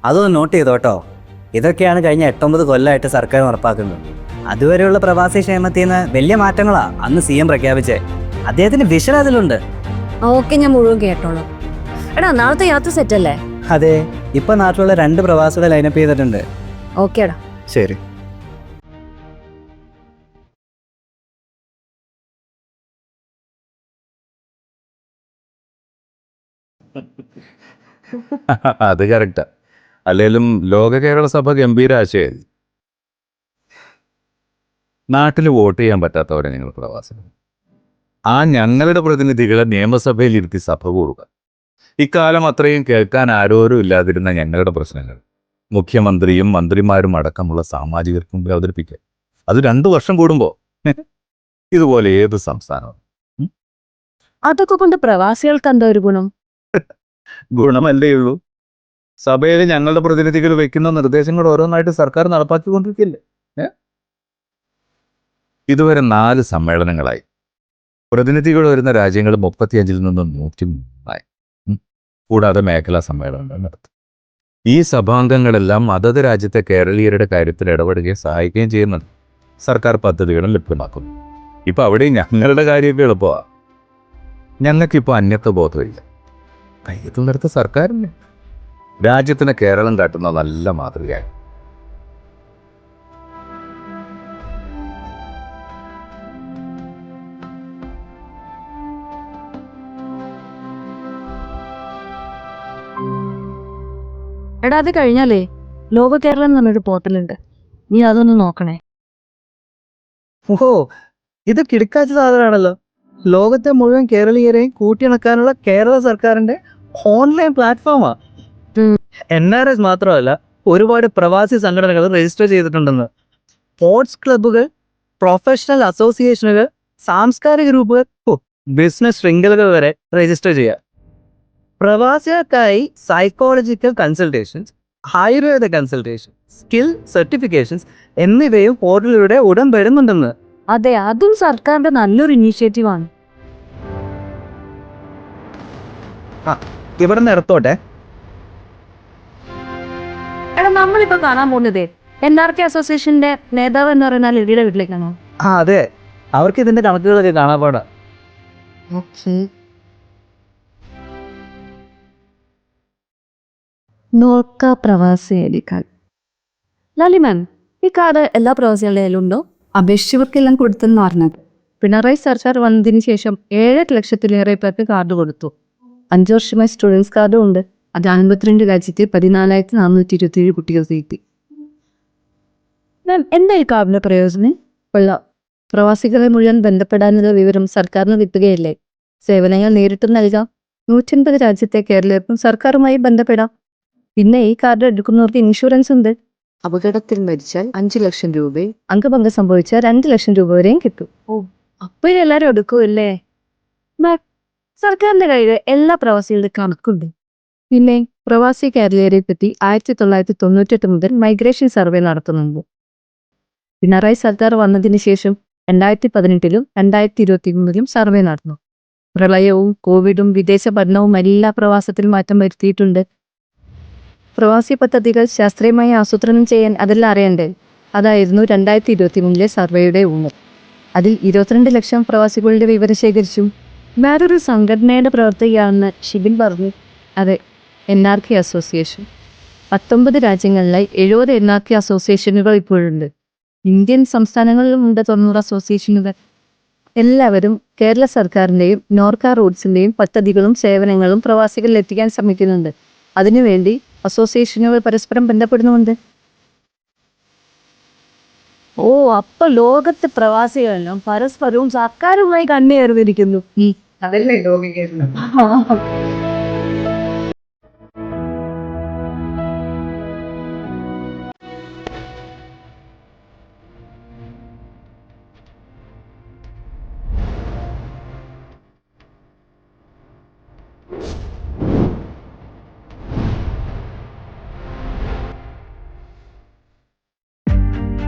അതൊന്ന് നോട്ട് ചെയ്തോട്ടോ. ഇതൊക്കെയാണ് കഴിഞ്ഞ 8-9 കൊല്ലമായിട്ട് സർക്കാർ ഉറപ്പാക്കുന്നത്. അതുവരെയുള്ള പ്രവാസി ക്ഷേമത്തിൽ നിന്ന് വലിയ മാറ്റങ്ങളാ അന്ന് CM പ്രഖ്യാപിച്ചേ. അദ്ദേഹത്തിന്റെ വിഷൻ അതിലുണ്ട്. ഓക്കെ, ഞാൻ മുഴുവൻ കേട്ടോളൂ. എടാ, നാളത്തെ യാത്ര സെറ്റ് അല്ലേ? അതെ, ഇപ്പൊ നാട്ടിലുള്ള 2 പ്രവാസികളെ ലൈനപ്പ് ചെയ്തിട്ടുണ്ട്. ഓക്കേടാ. ശരി. അത് കറക്റ്റാ. അല്ലെങ്കിലും ലോക കേരള സഭ ഗംഭീര ആശയമായി. നാട്ടിൽ വോട്ട് ചെയ്യാൻ പറ്റാത്തവരെ ഞങ്ങൾ പ്രവാസികൾ. ആ ഞങ്ങളുടെ പ്രതിനിധികളെ നിയമസഭയിൽ ഇരുത്തി സഭ കൂടുക. ഇക്കാലം അത്രയും കേൾക്കാൻ ആരോരും ഇല്ലാതിരുന്ന ഞങ്ങളുടെ പ്രശ്നങ്ങൾ മുഖ്യമന്ത്രിയും മന്ത്രിമാരും അടക്കമുള്ള സാമാജികർക്ക് മുമ്പിൽ അവതരിപ്പിക്കുക. അത് 2 വർഷം കൂടുമ്പോൾ. ഇതുപോലെ ഏത് സംസ്ഥാനവും. അതൊക്കെ കൊണ്ട് പ്രവാസികൾക്ക് എന്താ ഒരു ഗുണം? ഗുണമല്ലേ ഉള്ളൂ. സഭയിൽ ഞങ്ങളുടെ പ്രതിനിധികൾ വെക്കുന്ന നിർദ്ദേശങ്ങൾ ഓരോന്നായിട്ട് സർക്കാർ നടപ്പാക്കിക്കൊണ്ടിരിക്കില്ലേ? ഇതുവരെ 4 സമ്മേളനങ്ങളായി. പ്രതിനിധികൾ വരുന്ന രാജ്യങ്ങൾ 35-ൽ നിന്നും 103ആയി. കൂടാതെ മേഖലാ സമ്മേളനങ്ങൾ നടത്തും. ഈ സഭാംഗങ്ങളെല്ലാം അതത് രാജ്യത്തെ കേരളീയരുടെ കാര്യത്തിൽ ഇടപെടുകയും സഹായിക്കുകയും ചെയ്യുന്നുണ്ട്. സർക്കാർ പദ്ധതികളും ലഭ്യമാക്കുന്നു. ഇപ്പൊ അവിടെ ഞങ്ങളുടെ കാര്യമൊക്കെ എളുപ്പമാണ്. ഞങ്ങൾക്കിപ്പോൾ അന്യത്വ ബോധമില്ല. കയ്യെത്തുന്നിടത്ത് സർക്കാരിന് രാജ്യത്തിന് കേരളം കാട്ടുന്ന നല്ല മാതൃകയാണ്. എടാ, അത് കഴിഞ്ഞാലേ ലോക കേരളം എന്ന് പറഞ്ഞൊരു പോർട്ടലുണ്ട്. നീ അതൊന്ന് നോക്കണേ. ഓഹോ, ഇത് കിടക്കാച്ച സാധനമാണല്ലോ. ലോകത്തെ മുഴുവൻ കേരളീയരെയും കൂട്ടിയിണക്കാനുള്ള കേരള സർക്കാരിന്റെ ഓൺലൈൻ പ്ലാറ്റ്ഫോമാ. NRS മാത്രമല്ല, ഒരുപാട് പ്രവാസി സംഘടനകൾ രജിസ്റ്റർ ചെയ്തിട്ടുണ്ടെന്ന്. സ്പോർട്സ് ക്ലബ്ബുകൾ, പ്രൊഫഷണൽ അസോസിയേഷനുകൾ, സാംസ്കാരിക ഗ്രൂപ്പുകൾ, ബിസിനസ് ശൃംഖലകൾ വരെ രജിസ്റ്റർ ചെയ്യുക. പ്രവാസികൾക്കായി psychological consultations, Ayurveda consultation, skill certifications എന്നിവയും പോർട്ടലിലൂടെ ഉടൻ വരുന്നുണ്ടെന്ന്. അതെ, അതും സർക്കാരിന്റെ നല്ലൊരു ഇനീഷ്യേറ്റീവാണ്. ഇവിടെ നിന്ന് ഇറത്തോട്ടെ. എടാ, നമ്മളിപ്പോ കാണാൻ പോകുന്നതേ NRK അസോസിയേഷന്റെ നേതാവ് എന്ന് പറയുന്ന ലിഡിയുടെ വീട്ടിലേക്കാണോ? അതെ, അവർക്ക് ഇതിന്റെ കണക്കുകളൊക്കെ കാണാൻ പാടാ. നോർക്ക പ്രവാസി ഐ ഡി കാർഡ്. ലാലി മാം, ഈ കാർഡ് എല്ലാ പ്രവാസികളുടെ കയ്യിലുണ്ടോ? അപേക്ഷിച്ചവർക്കെല്ലാം കൊടുത്തെന്ന് പറഞ്ഞത്. പിണറായി സർക്കാർ വന്നതിന് ശേഷം 7 ലക്ഷത്തിലേറെ പേർക്ക് കാർഡ് കൊടുത്തു. 5 വർഷമായി സ്റ്റുഡൻസ് കാർഡും ഉണ്ട്. അത് 52 രാജ്യത്തെ 14,427 കുട്ടികൾക്ക് കിട്ടി. മാം, എന്താ ഈ കാർഡിന്റെ പ്രയോജനം? കൊള്ളാം. പ്രവാസികളെ മുഴുവൻ ബന്ധപ്പെടാനുള്ള വിവരം സർക്കാരിന് കിട്ടുകയല്ലേ. സേവനങ്ങൾ നേരിട്ട് നൽകാം. 150 രാജ്യത്തെ കേരളീയർക്കും സർക്കാരുമായി ബന്ധപ്പെടാം. പിന്നെ ഈ കാർഡ് എടുക്കുന്നവർക്ക് ഇൻഷുറൻസ് ഉണ്ട്. അപകടത്തിൽ മരിച്ചാൽ 5 ലക്ഷം രൂപയും അംഗഭംഗം സംഭവിച്ചാൽ 2 ലക്ഷം രൂപ വരെയും കിട്ടും. അപ്പൊ എല്ലാരും എടുക്കുമല്ലേ? മാം, സർക്കാരിന്റെ കയ്യിൽ എല്ലാ പ്രവാസികളുടെ കണക്കുണ്ട്. പിന്നെ പ്രവാസി കേരളീയരെ പറ്റി 1998 മുതൽ മൈഗ്രേഷൻ സർവേ നടത്തുന്നുണ്ട്. പിണറായി സർക്കാർ വന്നതിന് ശേഷം 2018-ലും 2023-ലും സർവേ നടന്നു. പ്രളയവും കോവിഡും വിദേശ പഠനവും എല്ലാ പ്രവാസത്തിൽ മാറ്റം വരുത്തിയിട്ടുണ്ട്. പ്രവാസി പദ്ധതികൾ ശാസ്ത്രീയമായി ആസൂത്രണം ചെയ്യാൻ അതെല്ലാം അറിയണ്ടേ? അതായിരുന്നു 2023-ലെ സർവേയുടെ ഊന്നൽ. അതിൽ 22 ലക്ഷം പ്രവാസികളുടെ വിവരം ശേഖരിച്ചു. വേറൊരു സംഘടനയുടെ പ്രവർത്തകയാണെന്ന് ഷിബിൻ പറഞ്ഞു. അതെ, NRK അസോസിയേഷൻ. 19 രാജ്യങ്ങളിലായി 70 NRK അസോസിയേഷനുകൾ ഇപ്പോഴുണ്ട്. ഇന്ത്യൻ സംസ്ഥാനങ്ങളിലും ഉണ്ട് 90 അസോസിയേഷനുകൾ. എല്ലാവരും കേരള സർക്കാരിൻ്റെയും നോർക്ക റൂട്ട്സിൻ്റെയും പദ്ധതികളും സേവനങ്ങളും പ്രവാസികളിൽ എത്തിക്കാൻ ശ്രമിക്കുന്നുണ്ട്. അതിനുവേണ്ടി അസോസിയേഷനുകൾ പരസ്പരം ബന്ധപ്പെടുന്നുമുണ്ട്. ഓ, അപ്പൊ ലോകത്തെ പ്രവാസികളെല്ലാം പരസ്പരവും സർക്കാരുമായി കണ്ണേറിയിരിക്കുന്നു. അതല്ലേ ലോക കേരളം.